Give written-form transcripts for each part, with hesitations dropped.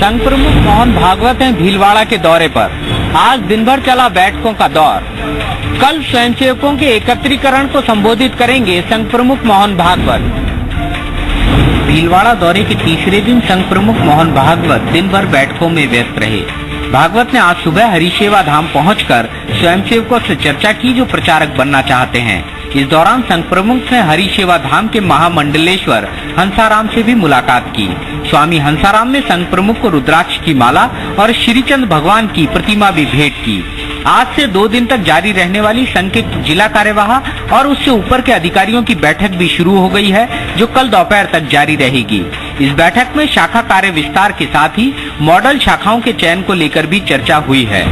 संघ प्रमुख मोहन भागवत हैं भीलवाड़ा के दौरे पर। आज दिन भर चला बैठकों का दौर। कल स्वयंसेवकों के एकत्रीकरण को संबोधित करेंगे संघ प्रमुख मोहन भागवत। भीलवाड़ा दौरे के तीसरे दिन संघ प्रमुख मोहन भागवत दिन भर बैठकों में व्यस्त रहे। भागवत ने आज सुबह हरिसेवा धाम पहुंचकर स्वयंसेवकों से चर्चा की जो प्रचारक बनना चाहते हैं। इस दौरान संघ प्रमुख ने हरिसेवा धाम के महामंडलेश्वर हंसाराम से भी मुलाकात की। स्वामी हंसाराम ने संघ प्रमुख को रुद्राक्ष की माला और श्रीचंद भगवान की प्रतिमा भी भेंट की। आज से 2 दिन तक जारी रहने वाली संघ के जिला कार्यवाह और उससे ऊपर के अधिकारियों की बैठक भी शुरू हो गई है, जो कल दोपहर तक जारी रहेगी। इस बैठक में शाखा कार्य विस्तार के साथ ही मॉडल शाखाओं के चयन को लेकर भी चर्चा हुई है।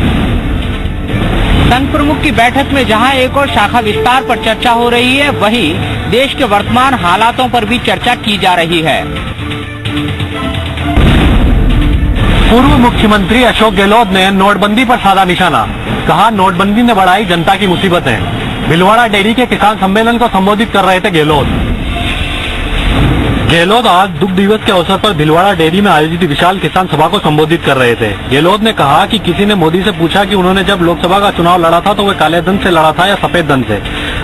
संघ प्रमुख की बैठक में जहां एक और शाखा विस्तार पर चर्चा हो रही है, वहीं देश के वर्तमान हालातों पर भी चर्चा की जा रही है। पूर्व मुख्यमंत्री अशोक गहलोत ने नोटबंदी पर साधा निशाना। कहा, नोटबंदी ने बढ़ाई जनता की मुसीबतें। भीलवाड़ा डेयरी के किसान सम्मेलन को संबोधित कर रहे थे गहलोत आज दुग्ध दिवस के अवसर पर भीलवाड़ा डेयरी में आयोजित विशाल किसान सभा को संबोधित कर रहे थे। गहलोत ने कहा कि किसी ने मोदी से पूछा कि उन्होंने जब लोकसभा का चुनाव लड़ा था तो वे काले धन से लड़ा था या सफेद धन से।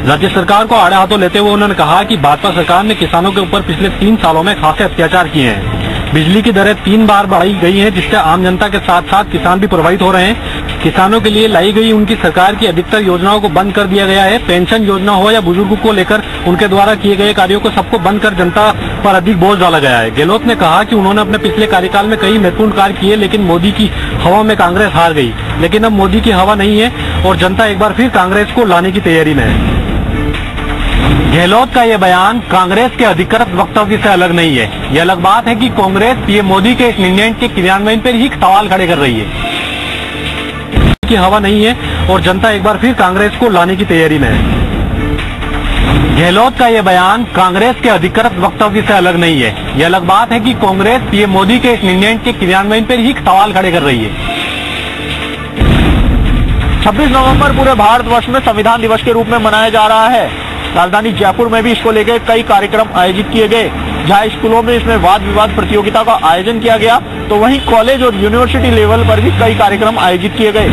राज्य सरकार को आड़े हाथों लेते हुए उन्होंने कहा कि भाजपा सरकार ने किसानों के ऊपर पिछले 3 सालों में खासे अत्याचार किए हैं। बिजली की दरें 3 बार बढ़ाई गई हैं, जिससे आम जनता के साथ साथ किसान भी प्रभावित हो रहे हैं। किसानों के लिए लाई गई उनकी सरकार की अधिकतर योजनाओं को बंद कर दिया गया है। पेंशन योजना हो या बुजुर्गों को लेकर उनके द्वारा किए गए कार्यों को सबको बंद कर जनता पर अधिक बोझ डाला गया है। गहलोत ने कहा कि उन्होंने अपने पिछले कार्यकाल में कई महत्वपूर्ण कार्य किए, लेकिन मोदी की हवा में कांग्रेस हार गई। लेकिन अब मोदी की हवा नहीं है और जनता एक बार फिर कांग्रेस को लाने की तैयारी में है। गहलोत का ये बयान कांग्रेस के अधिकृत वक्तव्य से अलग नहीं है। यह अलग बात है कि कांग्रेस पीएम मोदी के इस निर्णय के क्रियान्वयन पर ही सवाल खड़े कर रही है की हवा नहीं है और जनता एक बार फिर कांग्रेस को लाने की तैयारी में है। गहलोत का ये बयान कांग्रेस के अधिकृत वक्तव्य से अलग नहीं है। यह अलग बात है कि कांग्रेस पीएम मोदी के इस निर्णय के क्रियान्वयन पर ही सवाल खड़े कर रही है। 26 नवंबर पूरे भारतवर्ष में संविधान दिवस के रूप में मनाया जा रहा है। राजधानी जयपुर में भी इसको लेकर कई कार्यक्रम आयोजित किए गए। जहां स्कूलों में इसमें वाद विवाद प्रतियोगिता का आयोजन किया गया, तो वहीं कॉलेज और यूनिवर्सिटी लेवल पर भी कई कार्यक्रम आयोजित किए गए।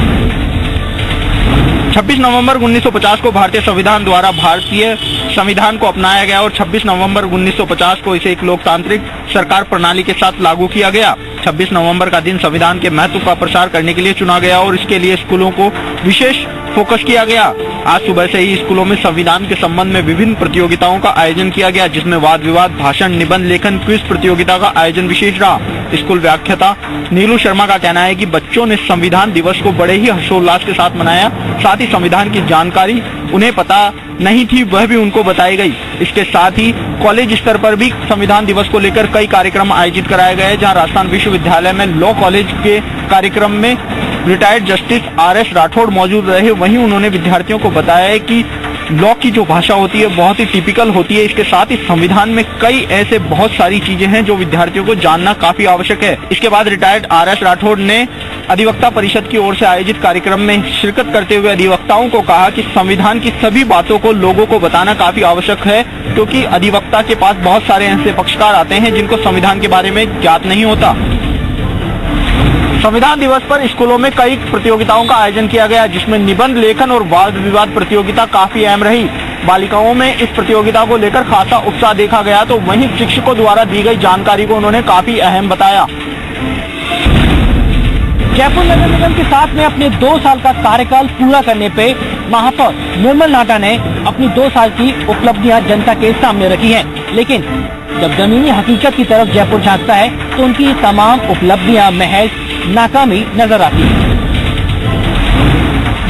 26 नवंबर 1950 को भारतीय संविधान द्वारा भारतीय संविधान को अपनाया गया और 26 नवंबर 1950 को इसे एक लोकतांत्रिक सरकार प्रणाली के साथ लागू किया गया। 26 नवंबर का दिन संविधान के महत्व का प्रसार करने के लिए चुना गया और इसके लिए स्कूलों को विशेष फोकस किया गया। आज सुबह से ही स्कूलों में संविधान के संबंध में विभिन्न प्रतियोगिताओं का आयोजन किया गया, जिसमें वाद विवाद, भाषण, निबंध लेखन, क्विज प्रतियोगिता का आयोजन विशेष रहा। स्कूल व्याख्याता नीलू शर्मा का कहना है कि बच्चों ने संविधान दिवस को बड़े ही हर्षोल्लास के साथ मनाया। साथ ही संविधान की जानकारी उन्हें पता नहीं थी, वह भी उनको बताई गई। इसके साथ ही कॉलेज स्तर पर भी संविधान दिवस को लेकर कई कार्यक्रम आयोजित कराए गए, जहां राजस्थान विश्वविद्यालय में लॉ कॉलेज के कार्यक्रम में रिटायर्ड जस्टिस RS राठौड़ मौजूद रहे। वहीं उन्होंने विद्यार्थियों को बताया कि लॉ की जो भाषा होती है बहुत ही टिपिकल होती है। इसके साथ ही संविधान में कई ऐसे बहुत सारी चीजें हैं जो विद्यार्थियों को जानना काफी आवश्यक है। इसके बाद रिटायर्ड RS राठौड़ ने अधिवक्ता परिषद की ओर से आयोजित कार्यक्रम में शिरकत करते हुए अधिवक्ताओं को कहा कि संविधान की सभी बातों को लोगों को बताना काफी आवश्यक है, क्योंकि अधिवक्ता के पास बहुत सारे ऐसे पक्षकार आते हैं जिनको संविधान के बारे में ज्ञात नहीं होता। संविधान दिवस पर स्कूलों में कई प्रतियोगिताओं का आयोजन किया गया, जिसमें निबंध लेखन और वाद विवाद प्रतियोगिता काफी अहम रही। बालिकाओं में इस प्रतियोगिता को लेकर खासा उत्साह देखा गया, तो वहीं शिक्षकों द्वारा दी गई जानकारी को उन्होंने काफी अहम बताया। जयपुर नगर निगम के साथ में अपने 2 साल का कार्यकाल पूरा करने पे महापौर निर्मल नाटा ने अपनी 2 साल की उपलब्धियां जनता के सामने रखी हैं। लेकिन जब जमीनी हकीकत की तरफ जयपुर झांकता है तो उनकी तमाम उपलब्धियां महज नाकामी नजर आती है।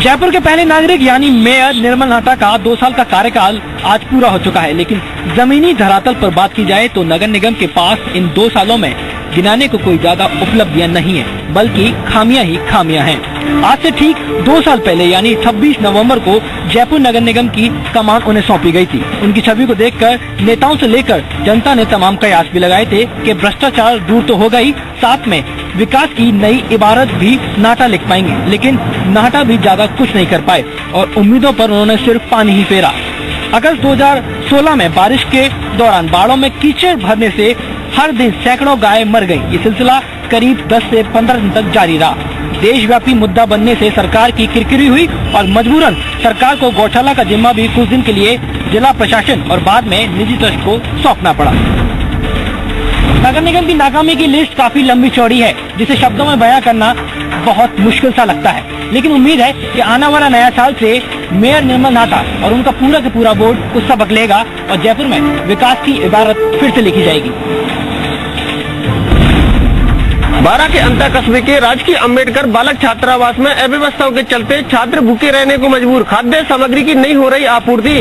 जयपुर के पहले नागरिक यानी मेयर निर्मल नाटा का 2 साल का कार्यकाल आज पूरा हो चुका है, लेकिन जमीनी धरातल पर बात की जाए तो नगर निगम के पास इन 2 सालों में गिनाने को कोई ज्यादा उपलब्धियां नहीं है, बल्कि खामियां ही खामियां हैं। आज से ठीक 2 साल पहले यानी 26 नवंबर को जयपुर नगर निगम की कमान उन्हें सौंपी गई थी। उनकी छवि को देखकर नेताओं से लेकर जनता ने तमाम कयास भी लगाए थे कि भ्रष्टाचार दूर तो होगा ही, साथ में विकास की नई इबारत भी नाटा लिख पाएंगे। लेकिन नाटा भी ज्यादा कुछ नहीं कर पाए और उम्मीदों पर उन्होंने सिर्फ पानी ही फेरा। अगस्त 2016 में बारिश के दौरान बाड़ों में कीचड़ भरने से हर दिन सैकड़ों गाय मर गयी। ये सिलसिला करीब 10 से 15 दिन तक जारी रहा। देशव्यापी मुद्दा बनने से सरकार की किरकिरी हुई और मजबूरन सरकार को गौशाला का जिम्मा भी कुछ दिन के लिए जिला प्रशासन और बाद में निजी ट्रस्ट को सौंपना पड़ा। नगर निगम की नाकामी की लिस्ट काफी लंबी चौड़ी है, जिसे शब्दों में बयां करना बहुत मुश्किल सा लगता है, लेकिन उम्मीद है कि आने वाला नया साल से मेयर निर्मल नाथा और उनका पूरा का पूरा बोर्ड कुछ सबक लेगा और जयपुर में विकास की इबारत फिर से लिखी जाएगी। बारा के अंतर कस्बे के राजकीय अंबेडकर बालक छात्रावास में अव्यवस्थाओं के चलते छात्र भूखे रहने को मजबूर, खाद्य सामग्री की नहीं हो रही आपूर्ति।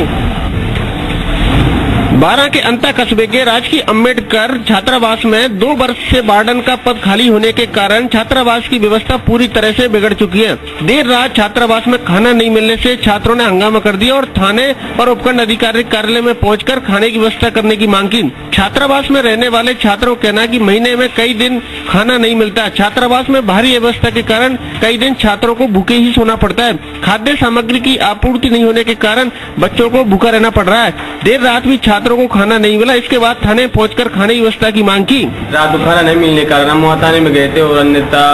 बारा के अंतर कस्बे के राजकीय अंबेडकर छात्रावास में 2 वर्ष से वार्डन का पद खाली होने के कारण छात्रावास की व्यवस्था पूरी तरह से बिगड़ चुकी है। देर रात छात्रावास में खाना नहीं मिलने से छात्रों ने हंगामा कर दिया और थाने और उपखंड अधिकारी कार्यालय में पहुंचकर खाने की व्यवस्था करने की मांग की। छात्रावास में रहने वाले छात्रों का कहना कि महीने में कई दिन खाना नहीं मिलता। छात्रावास में भारी व्यवस्था के कारण कई दिन छात्रों को भूखे ही सोना पड़ता है। खाद्य सामग्री की आपूर्ति नहीं होने के कारण बच्चों को भूखा रहना पड़ रहा है। देर रात भी छात्रों को खाना नहीं मिला। इसके बाद थाने पहुंचकर खाने की व्यवस्था की मांग की। रात को खाना नहीं मिलने के कारण हम थाने में गए थे और अन्यथा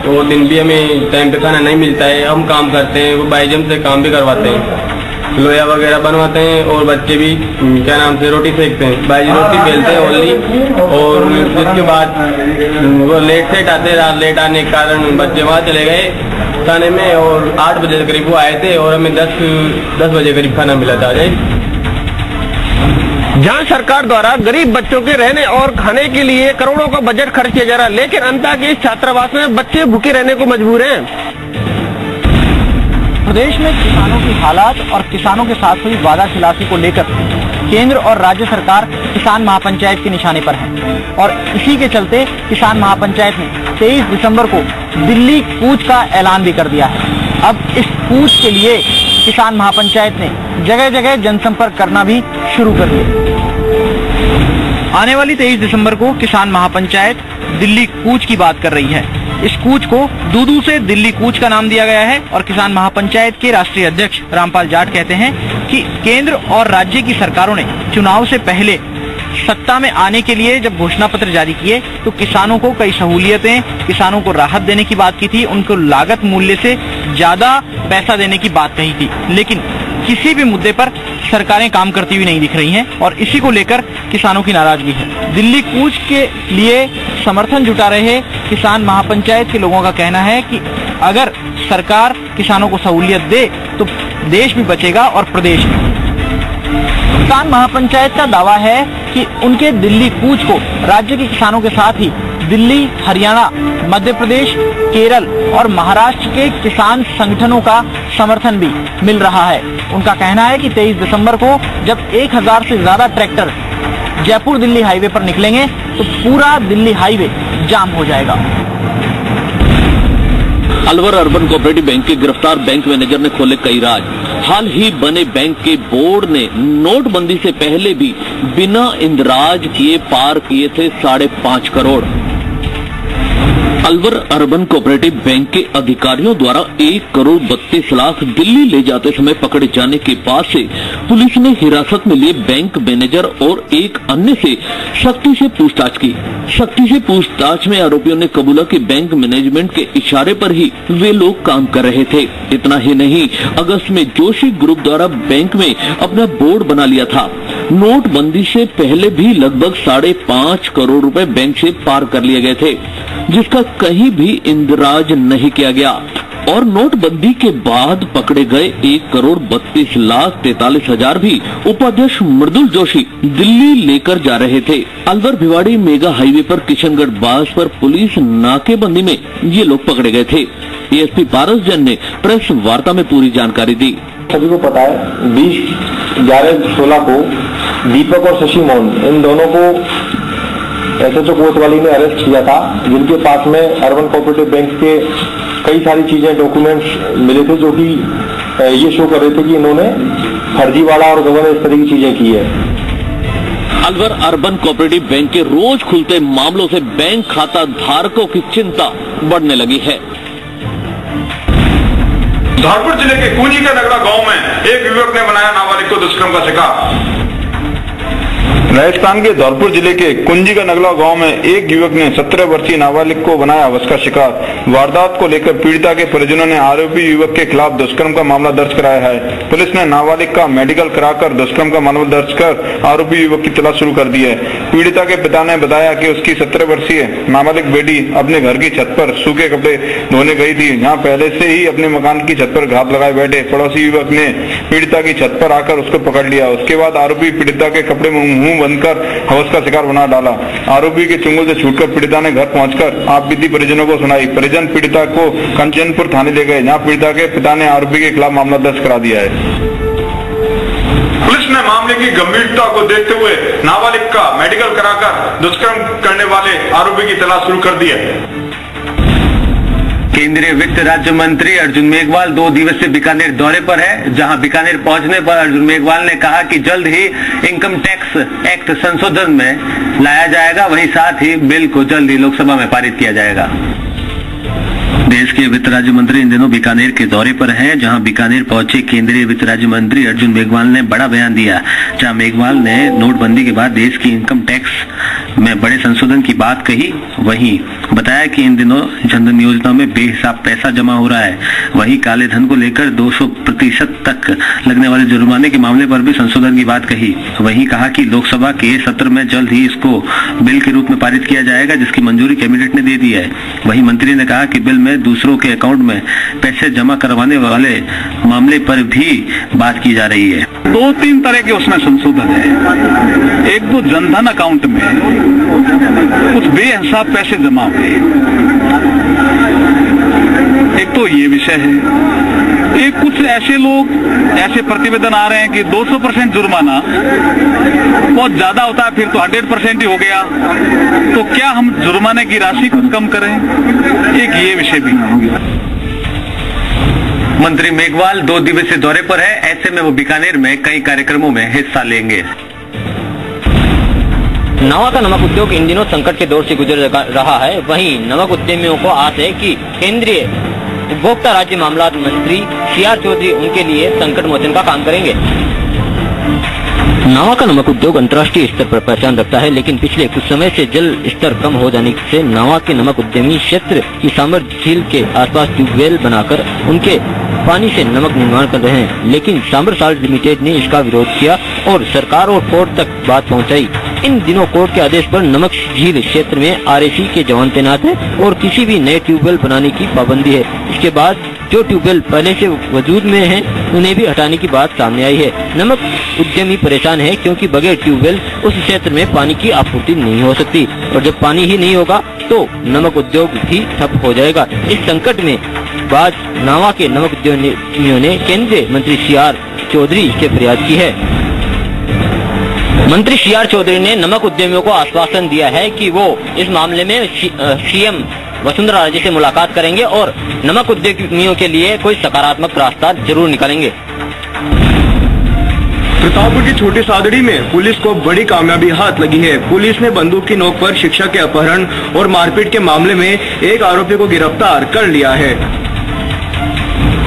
और दिन भी हमें टाइम पे खाना नहीं मिलता है। हम काम करते हैं, वो बाईजम से काम भी करवाते हैं, लोया वगैरह बनवाते हैं और बच्चे भी क्या नाम से रोटी सेकते हैं, बाईजी रोटी बेलते हैं ओनली। और जिसके बाद वो लेट सेट आते हैं, रात लेट आने के कारण बच्चे वहाँ चले गए थाने में और 8 बजे करीब वो आए थे और हमें 10 बजे करीब खाना मिला था। जहां सरकार द्वारा गरीब बच्चों के रहने और खाने के लिए करोड़ों का बजट खर्च किया जा रहा है, लेकिन अंता के इस छात्रावास में बच्चे भूखे रहने को मजबूर हैं। प्रदेश में किसानों की हालात और किसानों के साथ हुई वादाखिलाफी को लेकर केंद्र और राज्य सरकार किसान महापंचायत के निशाने पर है और इसी के चलते किसान महापंचायत ने 23 दिसंबर को दिल्ली कूच का ऐलान भी कर दिया है। अब इस कूच के लिए किसान महापंचायत ने जगह जगह जनसंपर्क करना भी शुरू कर दिया। आने वाली 23 दिसंबर को किसान महापंचायत दिल्ली कूच की बात कर रही है। इस कूच को दूदू से दिल्ली कूच का नाम दिया गया है और किसान महापंचायत के राष्ट्रीय अध्यक्ष रामपाल जाट कहते हैं कि केंद्र और राज्य की सरकारों ने चुनाव से पहले सत्ता में आने के लिए जब घोषणा पत्र जारी किए तो किसानों को कई सहूलियतें, किसानों को राहत देने की बात की थी, उनको लागत मूल्य से ज्यादा पैसा देने की बात कही थी, लेकिन किसी भी मुद्दे पर सरकारें काम करती हुई नहीं दिख रही हैं और इसी को लेकर किसानों की नाराजगी है। दिल्ली कूच के लिए समर्थन जुटा रहे किसान महापंचायत के लोगों का कहना है कि अगर सरकार किसानों को सहूलियत दे तो देश भी बचेगा और प्रदेश भी। किसान महापंचायत का दावा है कि उनके दिल्ली कूच को राज्य के किसानों के साथ ही दिल्ली, हरियाणा, मध्य प्रदेश, केरल और महाराष्ट्र के किसान संगठनों का समर्थन भी मिल रहा है। उनका कहना है कि 23 दिसंबर को जब 1000 से ज्यादा ट्रैक्टर जयपुर दिल्ली हाईवे पर निकलेंगे तो पूरा दिल्ली हाईवे जाम हो जाएगा। अलवर अर्बन कोऑपरेटिव बैंक के गिरफ्तार बैंक मैनेजर ने खोले कई राज। हाल ही बने बैंक के बोर्ड ने नोटबंदी से पहले भी बिना इंदराज किए पार किए थे 5.5 crore. Alwar urban cooperative bank के अधिकारियों द्वारा 1 करोड़ 32 लाख दिल्ली ले जाते समय पकड़े जाने के बाद से पुलिस ने हिरासत में लिए बैंक मैनेजर और एक अन्य से सख्ती से पूछताछ की। सख्ती से पूछताछ में आरोपियों ने कबूला कि बैंक मैनेजमेंट के इशारे पर ही वे लोग काम कर रहे थे। इतना ही नहीं, अगस्त में जोशी ग्रुप द्वारा बैंक में अपना बोर्ड बना लिया था। नोटबंदी से पहले भी लगभग 5.5 करोड़ रुपए बैंक से पार कर लिए गए थे, जिसका कहीं भी इंदराज नहीं किया गया। और नोटबंदी के बाद पकड़े गए 1 करोड़ 32 लाख 43 हजार भी उपाध्यक्ष मृदुल जोशी दिल्ली लेकर जा रहे थे। अलवर भिवाड़ी मेगा हाईवे पर किशनगढ़ बास पर पुलिस नाकेबंदी में ये लोग पकड़े गए थे। एएसपी पारस जैन ने प्रेस वार्ता में पूरी जानकारी दी। सभी को पता है 20/11/16 को दीपक और शशि मोहन, इन दोनों को एसएचओ कोतवाली ने अरेस्ट किया था, जिनके पास में अर्बन कोऑपरेटिव बैंक के कई सारी चीजें, डॉक्यूमेंट्स मिले थे जो कि ये शो कर रहे थे कि इन्होंने फर्जीवाड़ा और गवर्नेंस इस तरह की चीजें की है। अलवर अर्बन कोऑपरेटिव बैंक के रोज खुलते मामलों से बैंक खाता धारकों की चिंता बढ़ने लगी है। धारपुर जिले के कूंजी के नगड़ा गांव में एक युवक ने बनाया नाबालिग को दुष्कर्म का शिकार। राजस्थान के धौलपुर जिले के कुंजी का नगला गांव में एक युवक ने 17 वर्षीय नाबालिग को बनाया हवस का शिकार। वारदात को लेकर पीड़िता के परिजनों ने आरोपी युवक के खिलाफ दुष्कर्म का मामला दर्ज कराया है। पुलिस ने नाबालिग का मेडिकल कराकर दुष्कर्म का मामला दर्ज कर आरोपी युवक की तलाश शुरू कर दी है। पीड़िता के पिता ने बताया कि उसकी 17 वर्षीय नाबालिग बेटी अपने घर की छत पर सूखे कपड़े धोने गई थी। यहाँ पहले से ही अपने मकान की छत पर घात लगाए बैठे पड़ोसी युवक ने पीड़िता की छत पर आकर उसको पकड़ लिया। उसके बाद आरोपी पीड़िता के कपड़े में मुंह बंदकर हवस का शिकार बना डाला। आरोपी के चुंगल से छूटकर पीड़िता ने घर पहुंचकर आपबीती परिजनों को सुनाई। परिजन पीड़िता को कंचनपुर थाने ले गए, जहां पीड़िता के पिता ने आरोपी के खिलाफ मामला दर्ज करा दिया है। पुलिस ने मामले की गंभीरता को देखते हुए नाबालिग का मेडिकल कराकर दुष्कर्म करने वाले आरोपी की तलाश शुरू कर दी है। केंद्रीय वित्त राज्य मंत्री अर्जुन मेघवाल 2 दिवसीय बीकानेर दौरे पर है, जहां बीकानेर पहुंचने पर अर्जुन मेघवाल ने कहा कि जल्द ही इनकम टैक्स एक्ट संशोधन में लाया जाएगा, वहीं साथ ही बिल को जल्द ही लोकसभा में पारित किया जाएगा। देश के वित्त राज्य मंत्री इन दिनों बीकानेर के दौरे पर हैं, जहां बीकानेर पहुंचे केंद्रीय वित्त राज्य मंत्री अर्जुन मेघवाल ने बड़ा बयान दिया। जहां मेघवाल ने नोटबंदी के बाद देश की इनकम टैक्स में बड़े संशोधन की बात कही, वहीं बताया कि इन दिनों जनधन योजना में बेहिसाब पैसा जमा हो रहा है। वहीं काले धन को लेकर 200% तक लगने वाले जुर्माने के मामले पर भी संशोधन की बात कही। वहीं कहा कि लोकसभा के सत्र में जल्द ही इसको बिल के रूप में पारित किया जाएगा, जिसकी मंजूरी कैबिनेट ने दे दी है। वहीं मंत्री ने कहा कि बिल में दूसरों के अकाउंट में पैसे जमा करवाने वाले मामले पर भी बात की जा रही है। 2-3 तरह के उसमें संशोधन है। एक तो जनधन अकाउंट में कुछ बेहिसाब पैसे जमा हुए, एक तो ये विषय है। एक कुछ ऐसे लोग ऐसे प्रतिवेदन आ रहे हैं कि 200% जुर्माना बहुत ज्यादा होता है, फिर तो 100% ही हो गया, तो क्या हम जुर्माने की राशि कुछ कम करें? एक ये विषय भी होगा। मंत्री मेघवाल 2 दिवसीय दौरे पर है, ऐसे में वो बीकानेर में कई कार्यक्रमों में हिस्सा लेंगे। नवा का नमक उद्योग इन दिनों संकट के दौर से गुजर रहा है। वहीं नमक उद्यमियों को आस है कि केंद्रीय उपभोक्ता राज्य मामला मंत्री CR चौधरी उनके लिए संकट मोचन का काम करेंगे। नवा का नमक उद्योग अंतर्राष्ट्रीय स्तर पर पहचान रखता है, लेकिन पिछले कुछ समय से जल स्तर कम हो जाने से नवा के नमक उद्यमी क्षेत्र की सामर झील के आसपास ट्यूबवेल बनाकर उनके पानी से नमक निर्माण कर रहे हैं। लेकिन सामर साल्ट लिमिटेड ने इसका विरोध किया और सरकार और कोर्ट तक बात पहुंचाई। इन दिनों कोर्ट के आदेश पर नमक झील क्षेत्र में RAC के जवान तैनात है और किसी भी नए ट्यूबवेल बनाने की पाबंदी है। इसके बाद जो ट्यूबवेल पहले से वजूद में हैं, उन्हें भी हटाने की बात सामने आई है। नमक उद्यमी परेशान है क्योंकि बगैर ट्यूबवेल उस क्षेत्र में पानी की आपूर्ति नहीं हो सकती और जब पानी ही नहीं होगा तो नमक उद्योग भी ठप हो जाएगा। इस संकट में बाद नावा के नमक उद्यमियों ने केंद्रीय मंत्री CR चौधरी से फरियाद की है। मंत्री CR चौधरी ने नमक उद्यमियों को आश्वासन दिया है कि वो इस मामले में CM वसुंधरा राजे से मुलाकात करेंगे और नमक उद्यमियों के लिए कोई सकारात्मक रास्ता जरूर निकालेंगे। प्रतापपुर की छोटी सादड़ी में पुलिस को बड़ी कामयाबी हाथ लगी है। पुलिस ने बंदूक की नोक पर शिक्षक के अपहरण और मारपीट के मामले में एक आरोपी को गिरफ्तार कर लिया है।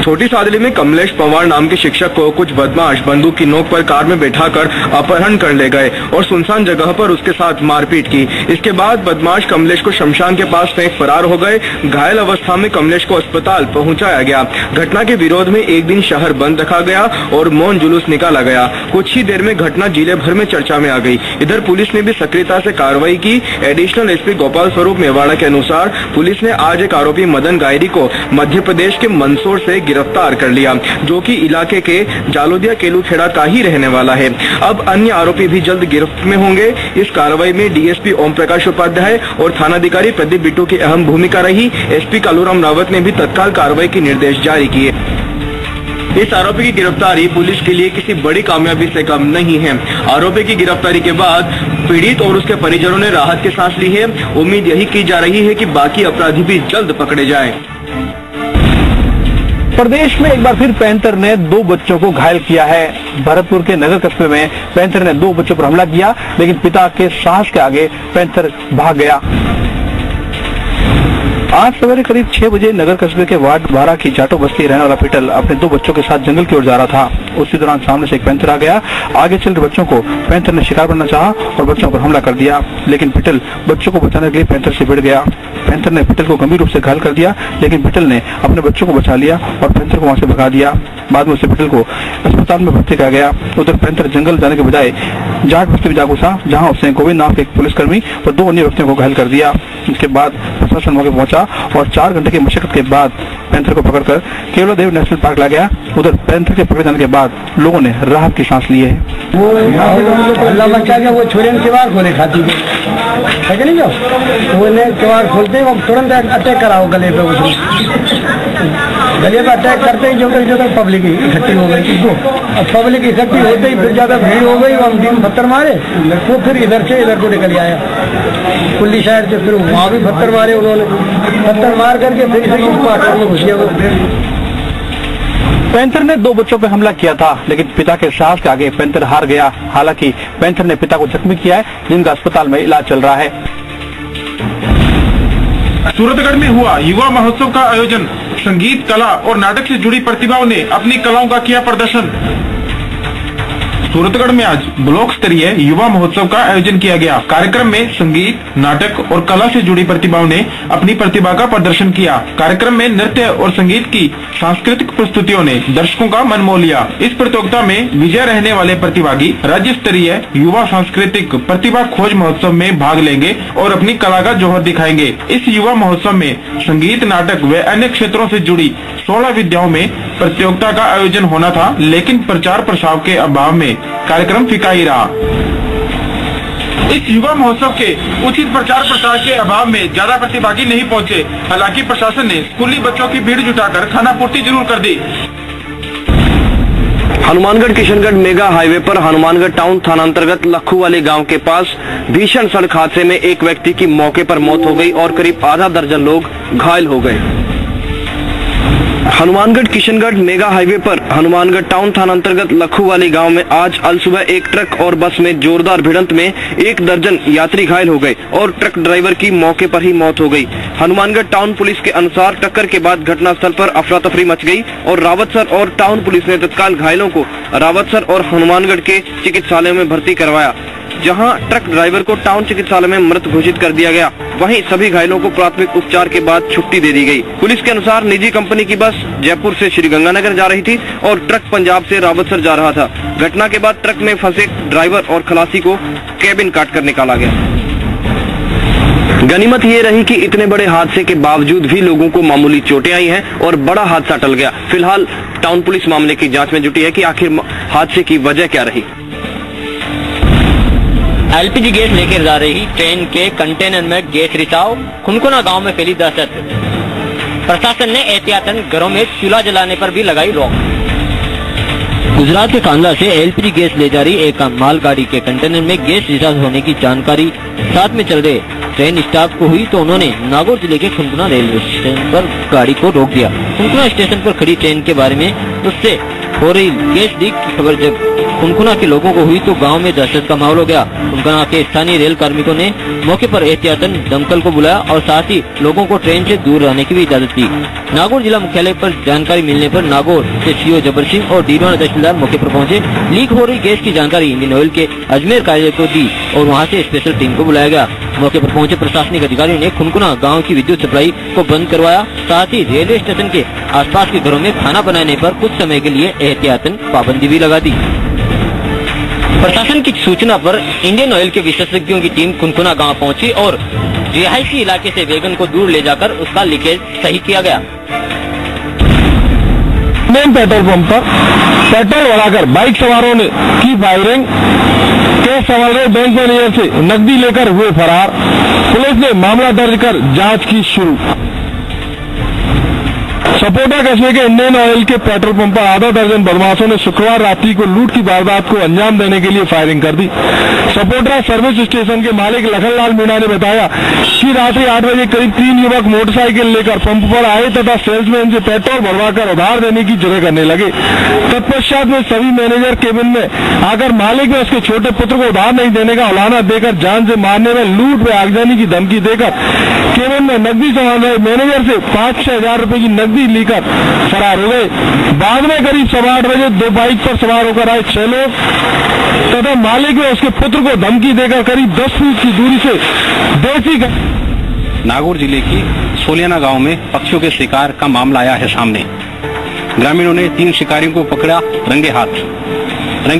छोटी सादड़ी में कमलेश पवार नाम के शिक्षक को कुछ बदमाश बंदूक की नोक पर कार में बैठाकर अपहरण कर ले गए और सुनसान जगह पर उसके साथ मारपीट की। इसके बाद बदमाश कमलेश को शमशान के पास फेंक फरार हो गए। घायल अवस्था में कमलेश को अस्पताल पहुंचाया गया। घटना के विरोध में एक दिन शहर बंद रखा गया और मौन जुलूस निकाला गया। कुछ ही देर में घटना जिले भर में चर्चा में आ गई। इधर पुलिस ने भी सक्रियता से कार्रवाई की। एडिशनल SP गोपाल स्वरूप मेवाड़ा के अनुसार पुलिस ने आज एक आरोपी मदन गायरी को मध्य प्रदेश के मंदसौर से गिरफ्तार कर लिया, जो कि इलाके के जालोदिया केलूखेड़ा का ही रहने वाला है। अब अन्य आरोपी भी जल्द गिरफ्त में होंगे। इस कार्रवाई में DSP ओम प्रकाश उपाध्याय और थानाधिकारी प्रदीप बिट्टू की अहम भूमिका रही। SP कालूराम रावत ने भी तत्काल कार्रवाई के निर्देश जारी किए। इस आरोपी की गिरफ्तारी पुलिस के लिए किसी बड़ी कामयाबी से कम नहीं है। आरोपी की गिरफ्तारी के बाद पीड़ित और उसके परिजनों ने राहत की सांस ली है। उम्मीद यही की जा रही है कि बाकी अपराधी भी जल्द पकड़े जाएं। प्रदेश में एक बार फिर पैंथर ने 2 बच्चों को घायल किया है। भरतपुर के नगर कस्बे में पैंथर ने 2 बच्चों पर हमला किया, लेकिन पिता के साहस के आगे पैंथर भाग गया। आज सवेरे करीब 6 बजे नगर कस्बे के वार्ड 12 की जाटो बस्ती रहने वाला पिटल अपने 2 बच्चों के साथ जंगल की ओर जा रहा था। उसी दौरान सामने से एक पैंथर आ गया। आगे चल रहे बच्चों को पैंथर ने शिकार बनना चाहा और बच्चों पर हमला कर दिया, लेकिन पिटल बच्चों को बचाने के लिए पैंथर से भिड़ गया। पैंथर ने पिटल को गंभीर रूप से घायल कर दिया, लेकिन पिटल ने अपने बच्चों को बचा लिया और पैंथर को वहां से भगा दिया। बाद में उसे पिटल को अस्पताल में भर्ती किया गया। उधर पैंथर जंगल जाने के बजाय जाट बस्ती में जा घुसा, जहां उसने गोविंद नाम के एक पुलिसकर्मी और 2 अन्य व्यक्तियों को घायल कर दिया। इसके बाद प्रशासन मौके पहुंचा और 4 घंटे की मशक्कत के बाद पैंथर को पकड़कर केवलादेव नेशनल पार्क लाया गया। उधर पैंथर के पकड़े जाने के बाद लोगों ने राहत की सांस ली है। वो अल्लाह बच्चा के वो छोरे ने किवाड़ खोले खाती थे, है कि नहीं? जो वो ने किवाड़ खोलते वो तुरंत अटैक कराओ गले पे, उसने गले पे अटैक करते ही जो पब्लिक इकट्ठी हो गई। अब पब्लिक इकट्ठी होते ही फिर ज्यादा भीड़ हो गई, हम 3 पत्थर मारे, वो फिर इधर से इधर को निकल आया कुल्ली साइड से, फिर वहाँ भी पत्थर मारे उन्होंने, पत्थर मार करके फिर से क्वार्टर में घुस गया। पैंथर ने 2 बच्चों पर हमला किया था, लेकिन पिता के साहस के आगे पैंथर हार गया। हालांकि पैंथर ने पिता को जख्मी किया है, जिनका अस्पताल में इलाज चल रहा है। सूरतगढ़ में हुआ युवा महोत्सव का आयोजन। संगीत, कला और नाटक से जुड़ी प्रतिभाओं ने अपनी कलाओं का किया प्रदर्शन। सूरतगढ़ में आज ब्लॉक स्तरीय युवा महोत्सव का आयोजन किया गया। कार्यक्रम में संगीत, नाटक और कला से जुड़ी प्रतिभाओं ने अपनी प्रतिभा का प्रदर्शन किया। कार्यक्रम में नृत्य और संगीत की सांस्कृतिक प्रस्तुतियों ने दर्शकों का मन मोह लिया। इस प्रतियोगिता में विजय रहने वाले प्रतिभागी राज्य स्तरीय युवा सांस्कृतिक प्रतिभा खोज महोत्सव में भाग लेंगे और अपनी कला का जौहर दिखाएंगे। इस युवा महोत्सव में संगीत, नाटक व अन्य क्षेत्रों से जुड़ी 16 विद्याओं में प्रतियोगिता का आयोजन होना था, लेकिन प्रचार प्रसार के अभाव में कार्यक्रम फीका ही रहा। इस युवा महोत्सव के उचित प्रचार प्रसार के अभाव में ज्यादा प्रतिभागी नहीं पहुंचे। हालांकि प्रशासन ने स्कूली बच्चों की भीड़ जुटाकर खाना पूर्ति जरूर कर दी। हनुमानगढ़ किशनगढ़ मेगा हाईवे पर हनुमानगढ़ टाउन थानांतर्गत लखूवाली गांव के पास भीषण सड़क हादसे में एक व्यक्ति की मौके पर मौत हो गई और करीब आधा दर्जन लोग घायल हो गए। हनुमानगढ़ किशनगढ़ मेगा हाईवे पर हनुमानगढ़ टाउन थानांतर्गत लखूवाली गांव में आज अलसुबह एक ट्रक और बस में जोरदार भिड़ंत में 1 दर्जन यात्री घायल हो गए और ट्रक ड्राइवर की मौके पर ही मौत हो गई। हनुमानगढ़ टाउन पुलिस के अनुसार टक्कर के बाद घटनास्थल पर अफरा तफरी मच गई और रावतसर और टाउन पुलिस ने तत्काल घायलों को रावतसर और हनुमानगढ़ के चिकित्सालयों में भर्ती करवाया, जहां ट्रक ड्राइवर को टाउन चिकित्सालय में मृत घोषित कर दिया गया। वहीं सभी घायलों को प्राथमिक उपचार के बाद छुट्टी दे दी गई। पुलिस के अनुसार निजी कंपनी की बस जयपुर से श्रीगंगानगर जा रही थी और ट्रक पंजाब से रावतसर जा रहा था। घटना के बाद ट्रक में फंसे ड्राइवर और खलासी को कैबिन काट कर निकाला गया। गनीमत ये रही कि इतने बड़े हादसे के बावजूद भी लोगों को मामूली चोटें आई हैं और बड़ा हादसा टल गया। फिलहाल टाउन पुलिस मामले की जांच में जुटी है कि आखिर हादसे की वजह क्या रही। एलपीजी गैस लेकर जा रही ट्रेन के कंटेनर में गैस रिसाव, खुनखुना गांव में फैली दहशत। प्रशासन ने एहतियातन घरों में चूल्हा जलाने पर भी लगाई रोक। गुजरात के कांडला से एलपीजी गैस ले जा रही एक मालगाड़ी के कंटेनर में गैस रिसाव होने की जानकारी साथ में चल रहे ट्रेन स्टाफ को हुई, तो उन्होंने नागौर जिले के खुनखुना रेलवे स्टेशन पर गाड़ी को रोक दिया। खुनखुना स्टेशन पर खड़ी ट्रेन के बारे में उससे हो रही गैस लीक की खबर जब खुनखुना के लोगों को हुई तो गांव में दहशत का माहौल हो गया। खुनखुना के स्थानीय रेल कार्मिकों ने मौके पर एहतियातन दमकल को बुलाया और साथ ही लोगों को ट्रेन से दूर रहने की भी इजाजत दी। नागौर जिला मुख्यालय पर जानकारी मिलने पर नागौर से सीओ जबर सिंह और डीडवाना तहसीलदार मौके पर पहुंचे। लीक हो रही गैस की जानकारी इंडियन ऑयल के अजमेर कार्यालय को दी और वहां से स्पेशल टीम को बुलाया गया। मौके पर पहुंचे प्रशासनिक अधिकारियों ने खुनखुना गांव की विद्युत सप्लाई को बंद करवाया। साथ ही रेलवे स्टेशन के आसपास के घरों में खाना बनाने पर कुछ समय के लिए एहतियातन पाबंदी भी लगा दी। प्रशासन की सूचना पर इंडियन ऑयल के विशेषज्ञों की टीम खुनखुना गांव पहुंची और रिहायशी इलाके से वैगन को दूर ले जाकर उसका लीकेज सही किया गया। मेन पेट्रोल पंप पर पेट्रोल भराकर बाइक सवारों ने की फायरिंग। कैश संभाल रहे बैंक मैनेजर से नकदी लेकर हुए फरार। पुलिस ने मामला दर्ज कर जांच की शुरू। सपोटा कस्बे के इंडियन ऑयल के पेट्रोल पंप पर आधा दर्जन बदमाशों ने शुक्रवार रात्रि को लूट की वारदात को अंजाम देने के लिए फायरिंग कर दी। सपोटा सर्विस स्टेशन के मालिक लखनलाल मीणा ने बताया कि रात्रि 8 बजे करीब 3 युवक मोटरसाइकिल लेकर पंप पर आए तथा सेल्समैन से पेट्रोल भरवाकर उधार देने की जगह करने लगे। तत्पश्चात में सभी मैनेजर केबिन में आकर मालिक ने उसके छोटे पुत्र को उधार नहीं देने का औलाना देकर जान से मारने में लूट व आगजनी की धमकी देकर केबिन में नकदी संभाल रहे मैनेजर से 5-6 हजार रुपए की नकदी लेकर फरार हो गए। बाद में करीब 8:15 बजे 2 बाइक पर सवार होकर आए 6 लोग तथा मालिक ने उसके पुत्र को धमकी देकर करीब 10 फीट की दूरी से देसी नागौर जिले की सोलियाना गांव में पक्षियों के शिकार का मामला आया है सामने। ग्रामीणों ने 3 शिकारियों को पकड़ा रंगे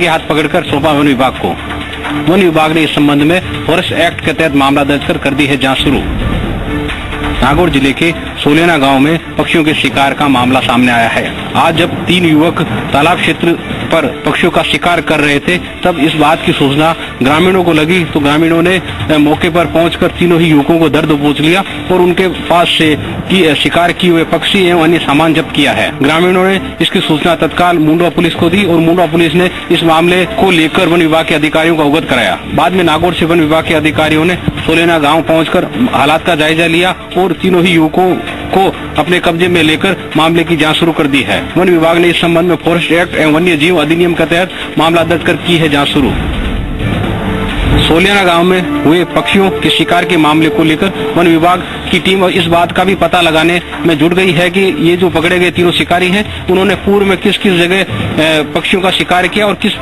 हाथ पकड़कर सौंपा वन विभाग को। वन विभाग ने इस संबंध में फॉरेस्ट एक्ट के तहत मामला दर्ज कर दी है जांच शुरू। नागौर जिले के सोलियाना गांव में पक्षियों के शिकार का मामला सामने आया है। आज जब 3 युवक तालाब क्षेत्र पर पक्षियों का शिकार कर रहे थे तब इस बात की सूचना ग्रामीणों को लगी तो ग्रामीणों ने मौके पर पहुंचकर तीनों ही युवकों को दर्द पूछ लिया और उनके पास से शिकार किए हुए पक्षी एवं अन्य सामान जब्त किया है। ग्रामीणों ने इसकी सूचना तत्काल मुंडवा पुलिस को दी और मुंडवा पुलिस ने इस मामले को लेकर वन विभाग के अधिकारियों को अवगत कराया। बाद में नागौर से वन विभाग के अधिकारियों ने सोलियाना गाँव पहुंचकर हालात का जायजा लिया और तीनों ही युवकों को अपने कब्जे में लेकर मामले की जांच शुरू कर दी है। वन विभाग ने इस संबंध में फॉरेस्ट एक्ट एवं वन्य जीव अधिनियम के तहत मामला दर्ज कर की है जांच शुरू। सोलियाना गांव में हुए पक्षियों के शिकार के मामले को लेकर वन विभाग की टीम इस बात का भी पता लगाने में जुट गई है कि ये जो पकड़े गए तीनों शिकारी हैं उन्होंने पूर्व में किस किस जगह पक्षियों का शिकार किया और किस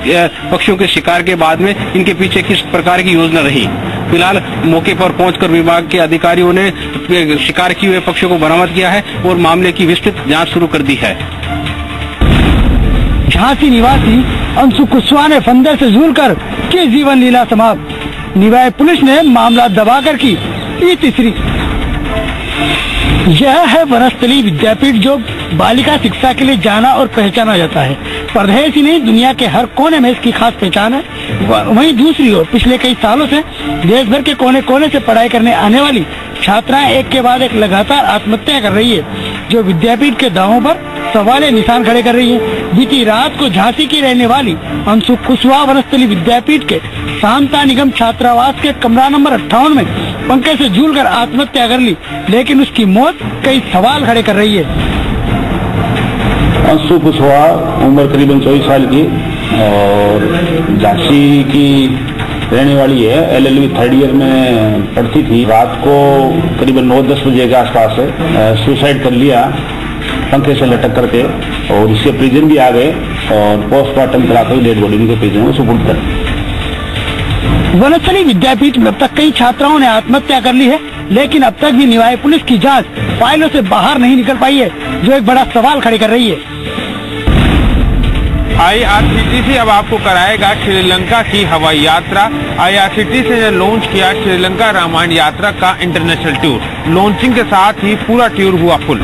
पक्षियों के शिकार के बाद में इनके पीछे किस प्रकार की योजना रही। फिलहाल मौके पर पहुंचकर विभाग के अधिकारियों ने शिकार किए हुए पक्षियों को बरामद किया है और मामले की विस्तृत जांच शुरू कर दी है। झांसी निवासी अंशु कुशवाहा ने फंदे से झूलकर की जीवन लीला समाप्त। निवाय पुलिस ने मामला दबाकर की तीसरी। यह है वनस्थली विद्यापीठ जो बालिका शिक्षा के लिए जाना और पहचाना जाता है। प्रदेश ही नहीं दुनिया के हर कोने में इसकी खास पहचान है। वहीं दूसरी ओर पिछले कई सालों से देश भर के कोने कोने से पढ़ाई करने आने वाली छात्राएं एक के बाद एक लगातार आत्महत्या कर रही है, जो विद्यापीठ के दावों पर सवाले निशान खड़े कर रही है। बीती रात को झांसी की रहने वाली अंशु कुशवाहा वनस्थली विद्यापीठ के शांता निगम छात्रावास के कमरा नंबर 58 में पंखे से झूलकर आत्महत्या कर ली, लेकिन उसकी मौत कई सवाल खड़े कर रही है। अंशु कुशवाहा उम्र करीबन 24 साल की और झांसी की रहने वाली है। LLB 3rd ईयर में पढ़ती थी। रात को करीबन 9-10 बजे के आसपास सुसाइड कर लिया पंखे से लटक करके और इसके परिजन भी आ गए और पोस्टमार्टम कराकर डेड बॉडी उनके परिजनों को सुपुर्द कर। वनस्थली विद्यापीठ में अब तक कई छात्राओं ने आत्महत्या कर ली है, लेकिन अब तक भी निवाय पुलिस की जांच फाइलों से बाहर नहीं निकल पाई है, जो एक बड़ा सवाल खड़े कर रही है। IRCTC अब आपको कराएगा श्रीलंका की हवाई यात्रा। IRCTC ने लॉन्च किया श्रीलंका रामायण यात्रा का इंटरनेशनल टूर। लॉन्चिंग के साथ ही पूरा टूर हुआ फुल।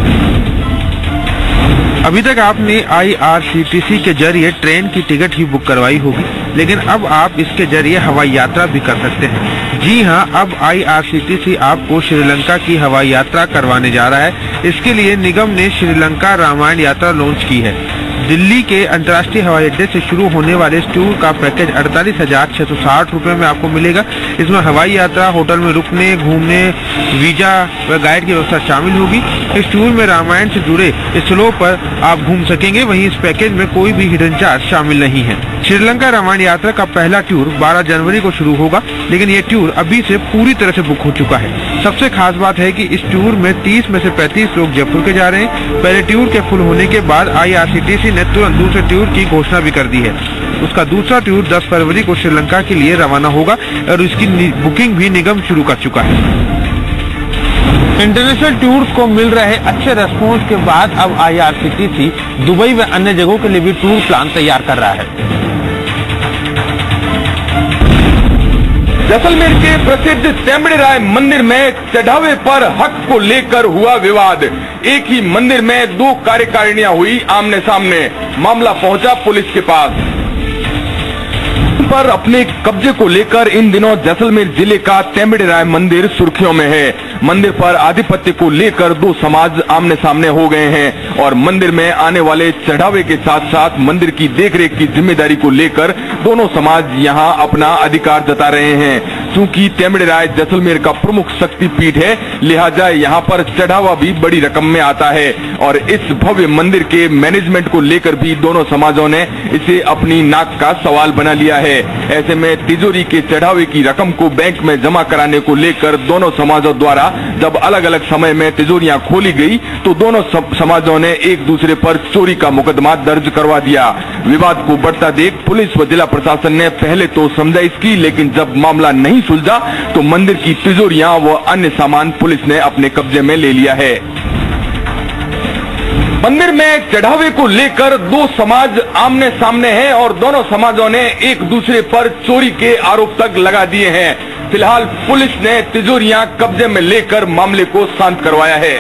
अभी तक आपने IRCTC के जरिए ट्रेन की टिकट ही बुक करवाई होगी, लेकिन अब आप इसके जरिए हवाई यात्रा भी कर सकते हैं। जी हां, अब IRCTC आपको श्रीलंका की हवाई यात्रा करवाने जा रहा है। इसके लिए निगम ने श्रीलंका रामायण यात्रा लॉन्च की है। दिल्ली के अंतर्राष्ट्रीय हवाई अड्डे से शुरू होने वाले इस टूर का पैकेज 48,660 रुपए में आपको मिलेगा। इसमें हवाई यात्रा, होटल में रुकने, घूमने, वीजा व गाइड की व्यवस्था शामिल होगी। इस टूर में रामायण से जुड़े स्थलों पर आप घूम सकेंगे। वहीं इस पैकेज में कोई भी हिडन चार्ज शामिल नहीं है। श्रीलंका रामायण यात्रा का पहला टूर 12 जनवरी को शुरू होगा, लेकिन ये टूर अभी से पूरी तरह से बुक हो चुका है। सबसे खास बात है कि इस टूर में 30 में से 35 लोग जयपुर के जा रहे हैं। पहले टूर के फुल होने के बाद IRCTC ने तुरंत दूसरे टूर की घोषणा भी कर दी है। उसका दूसरा टूर 10 फरवरी को श्रीलंका के लिए रवाना होगा और इसकी बुकिंग भी निगम शुरू कर चुका है। इंटरनेशनल टूर्स को मिल रहे अच्छे रेस्पॉन्स के बाद अब IRCTC दुबई व अन्य जगहों के लिए भी टूर प्लान तैयार कर रहा है। जैसलमेर के प्रसिद्ध तेमड़े राय मंदिर में चढ़ावे पर हक को लेकर हुआ विवाद। एक ही मंदिर में 2 कार्यकारिणियां हुई आमने सामने। मामला पहुंचा पुलिस के पास। पर अपने कब्जे को लेकर इन दिनों जैसलमेर जिले का तेंबड़े राय मंदिर सुर्खियों में है। मंदिर पर आधिपत्य को लेकर दो समाज आमने सामने हो गए हैं और मंदिर में आने वाले चढ़ावे के साथ साथ मंदिर की देखरेख की जिम्मेदारी को लेकर दोनों समाज यहां अपना अधिकार जता रहे हैं। चूंकि तेंबड़े राय जैसलमेर का प्रमुख शक्ति पीठ है, लिहाजा यहां पर चढ़ावा भी बड़ी रकम में आता है और इस भव्य मंदिर के मैनेजमेंट को लेकर भी दोनों समाजों ने इसे अपनी नाक का सवाल बना लिया है। ऐसे में तिजोरी के चढ़ावे की रकम को बैंक में जमा कराने को लेकर दोनों समाजों द्वारा जब अलग अलग समय में तिजोरियां खोली गई तो दोनों समाजों ने एक दूसरे पर चोरी का मुकदमा दर्ज करवा दिया। विवाद को बढ़ता देख पुलिस व जिला प्रशासन ने पहले तो समझाइश की, लेकिन जब मामला नहीं सुलझा तो मंदिर की तिजोरियां व अन्य सामान पुलिस ने अपने कब्जे में ले लिया है। मंदिर में चढ़ावे को लेकर दो समाज आमने सामने हैं और दोनों समाजों ने एक दूसरे पर चोरी के आरोप तक लगा दिए हैं। फिलहाल पुलिस ने तिजोरियां कब्जे में लेकर मामले को शांत करवाया है।